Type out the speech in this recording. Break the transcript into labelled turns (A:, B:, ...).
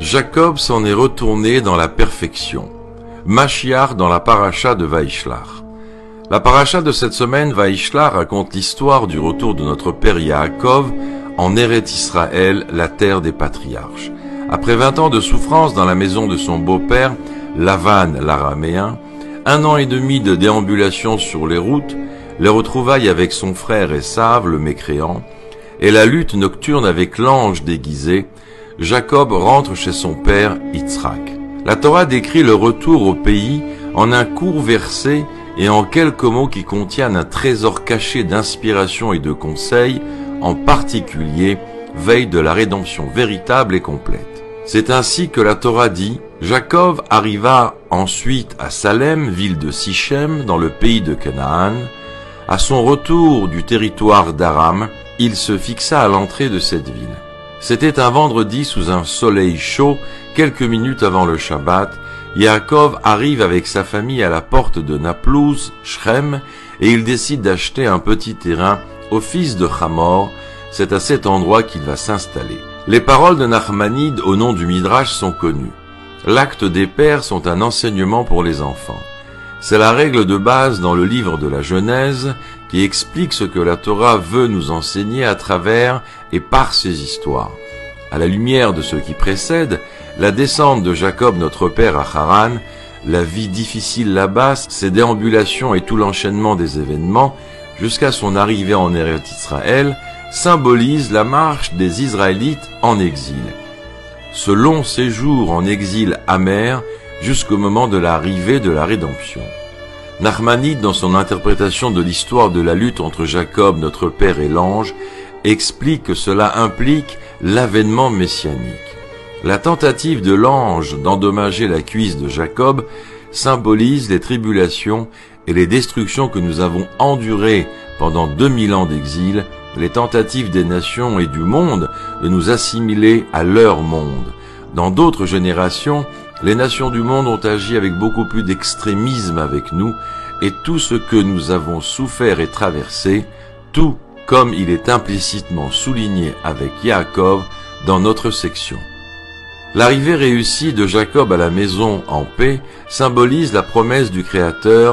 A: Jacob s'en est retourné dans la perfection. Mashiach dans la paracha de Vaishlach. La paracha de cette semaine, Vaishlach, raconte l'histoire du retour de notre père Yaakov en Eretz Israël, la terre des patriarches. Après 20 ans de souffrance dans la maison de son beau-père, Lavan l'araméen, 1 an et demi de déambulation sur les routes, les retrouvailles avec son frère Esav, le mécréant, et la lutte nocturne avec l'ange déguisé, Jacob rentre chez son père Yitzhak. La Torah décrit le retour au pays en un court verset et en quelques mots qui contiennent un trésor caché d'inspiration et de conseils, en particulier veille de la rédemption véritable et complète. C'est ainsi que la Torah dit: Jacob arriva ensuite à Salem, ville de Sichem, dans le pays de Canaan. À son retour du territoire d'Aram, il se fixa à l'entrée de cette ville. C'était un vendredi sous un soleil chaud, quelques minutes avant le Shabbat. Yaakov arrive avec sa famille à la porte de Naplouse, Shrem, et il décide d'acheter un petit terrain au fils de Hamor. C'est à cet endroit qu'il va s'installer. Les paroles de Nachmanide au nom du Midrash sont connues. L'acte des pères sont un enseignement pour les enfants. C'est la règle de base dans le livre de la Genèse qui explique ce que la Torah veut nous enseigner à travers et par ses histoires. À la lumière de ce qui précède, la descente de Jacob notre père à Haran, la vie difficile là-bas, ses déambulations et tout l'enchaînement des événements, jusqu'à son arrivée en Eretz Israël, symbolise la marche des Israélites en exil. Ce long séjour en exil amer jusqu'au moment de l'arrivée de la rédemption. Nachmanide, dans son interprétation de l'histoire de la lutte entre Jacob, notre père, et l'ange, explique que cela implique l'avènement messianique. La tentative de l'ange d'endommager la cuisse de Jacob symbolise les tribulations et les destructions que nous avons endurées pendant 2000 ans d'exil, les tentatives des nations et du monde de nous assimiler à leur monde. Dans d'autres générations, les nations du monde ont agi avec beaucoup plus d'extrémisme avec nous, et tout ce que nous avons souffert et traversé, tout comme il est implicitement souligné avec Yaakov dans notre section. L'arrivée réussie de Jacob à la maison en paix symbolise la promesse du Créateur